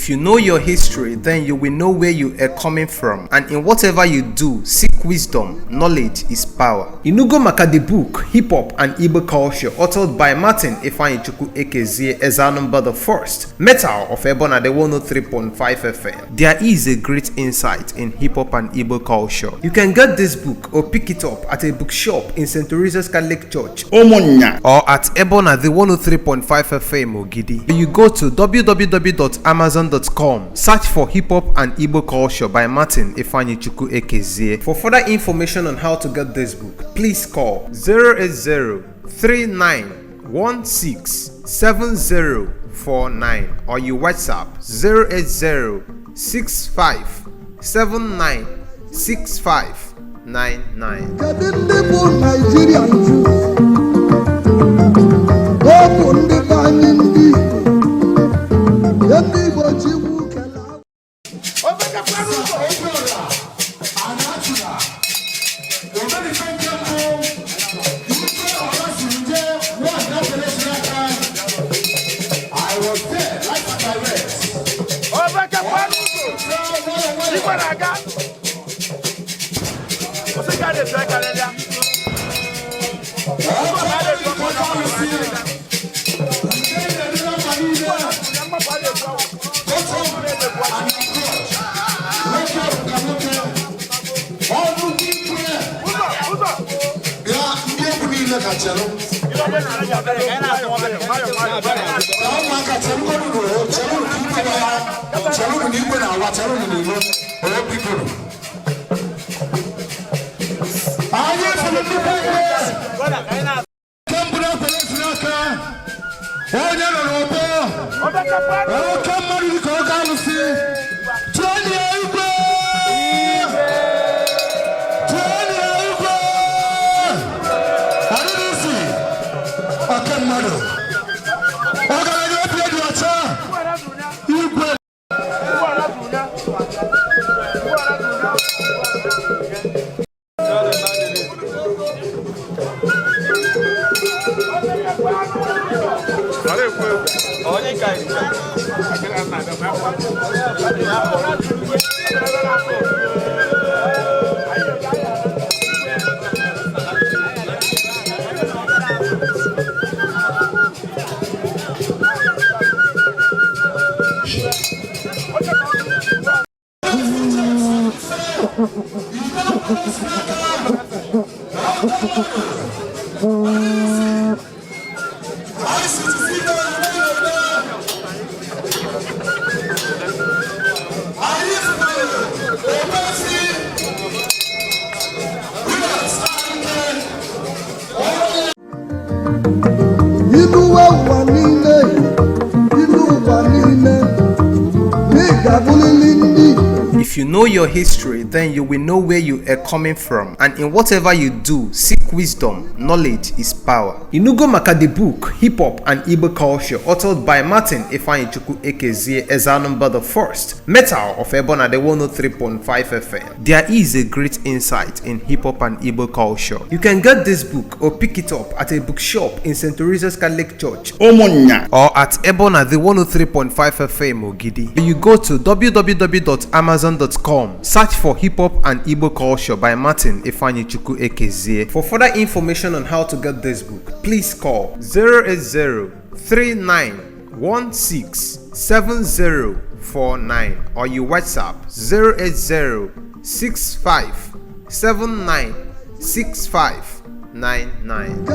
If you know your history, then you will know where you are coming from, and in whatever you do, seek wisdom. Knowledge is power. Inugo maka the book Hip Hop and Igbo Culture, authored by Martin Ifeanyichukwu Ekezie Ezunanka the First, Metal of Ebona the 103.5 FM. There is a great insight in hip hop and Igbo culture. You can get this book or pick it up at a bookshop in St. Teresa's Catholic Church, Omonya, or at Ebona the 103.5 FM Ogidi. You go to www.amazon.com, search for Hip Hop and Igbo Culture by Martin Ifeanyichukwu Ekezie. For further information on how to get this book, please call 080-3916-7049 or you WhatsApp 080-6579-6599. If you know your history, then you will know where you are coming from, and in whatever you do, seek wisdom. Knowledge is power. Inugo maka the book Hip Hop and Igbo Culture, authored by Martin Ifeanyichukwu Ekezie Ezunanka the First, Metal of Ebona the 103.5 FM. There is a great insight in hip hop and Igbo culture. You can get this book or pick it up at a bookshop in St. Teresa's Catholic Church, Omonya, or at Ebona the 103.5 FM Ogidi. You go to www.amazon.com, search for Hip Hop and Igbo Culture by Martin Ifeanyichukwu Ekezie. For further information on how to get this book, please call 080-3916-7049 or you WhatsApp 080-6599-6599.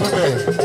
Okay.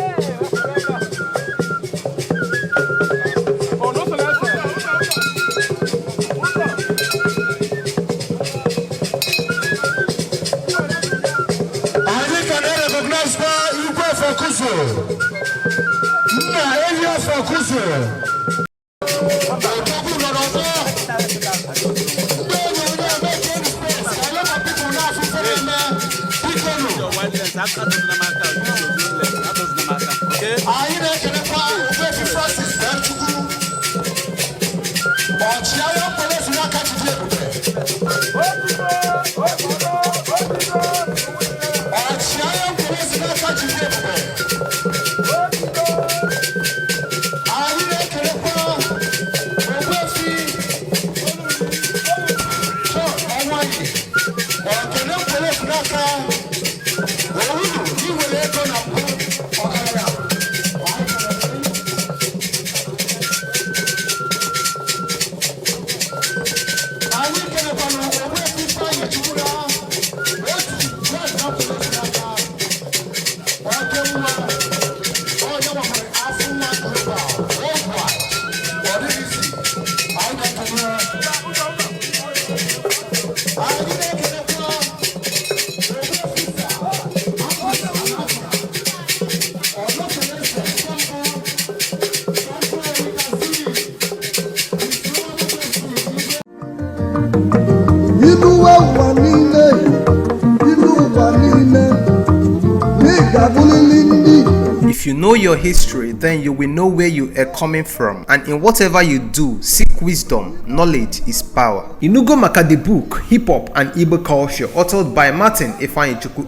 If you know your history, then you will know where you are coming from, and in whatever you do, seek wisdom. Knowledge is power. Inugo maka the book Hip Hop and Igbo Culture, authored by Martin Ifeanyichukwu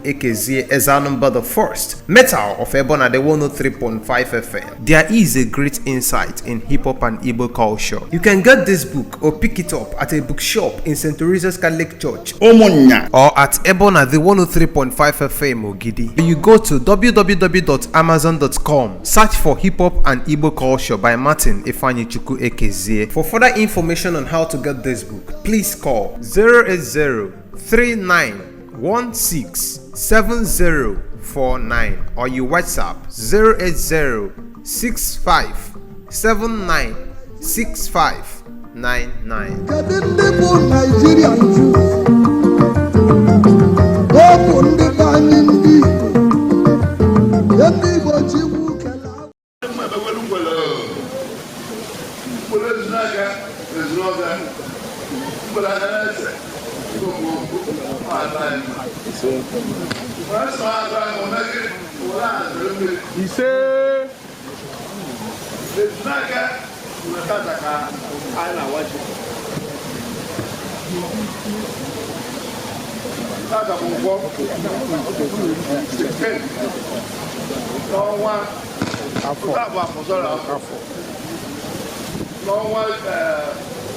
Ezunanka the First, Metal of Ebona the 103.5 FM. There is a great insight in hip hop and Igbo culture. You can get this book or pick it up at a bookshop in St. Teresa's Catholic Church, Omonya, or at Ebona the 103.5 FM Ogidi. You go to www.amazon.com, search for Hip Hop and Igbo Culture by Martin Ifeanyichukwu Ezunanka. For further information on how to get this book, please call 08039167049 or you WhatsApp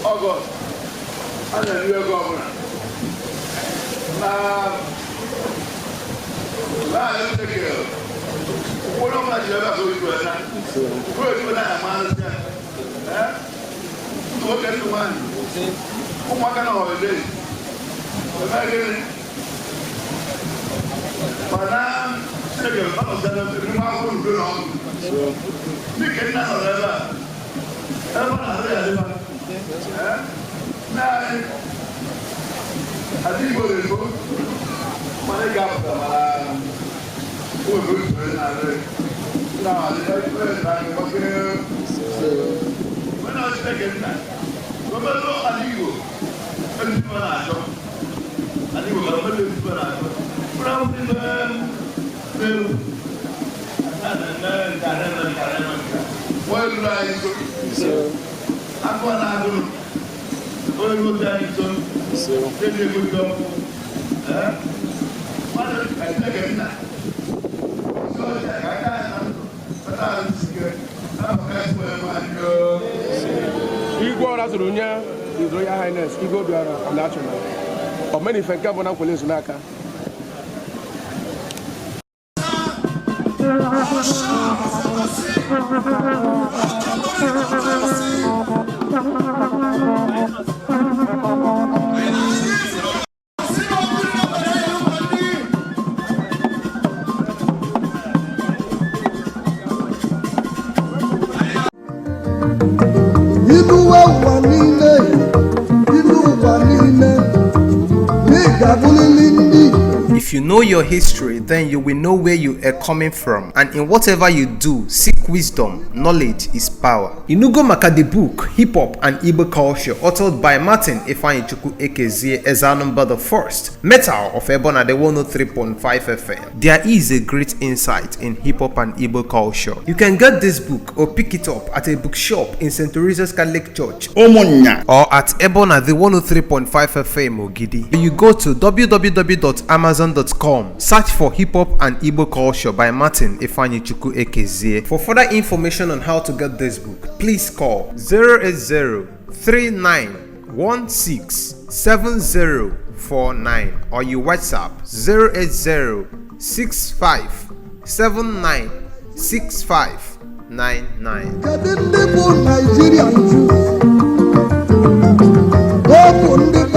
August, and the new governor. Let me take care. What am I doing? Look at the man. Who can holiday? Madame, second, I'm Igwe Orazurunye, His Royal Highness Igwe Obiora Anachuna Omenife Nkwllle Ezunanka. If you know your history, then you will know where you are coming from, and in whatever you do, seek wisdom. Knowledge is power. Inugo maka the book Hip Hop and Igbo Culture, authored by Martin Ifeanyichukwu Ezunanka the First, Metal of Ebona the 103.5 FM. There is a great insight in hip hop and Igbo culture. You can get this book or pick it up at a bookshop in St. Teresa's Catholic Church, Omonya, or at Ebona the 103.5 FM Ogidi. You go to www.amazon.com, search for Hip Hop and Igbo Culture by Martin Ifeanyichukwu Ezunanka. For further information on how to get this book, please call 08039167049 or you WhatsApp 08065796599.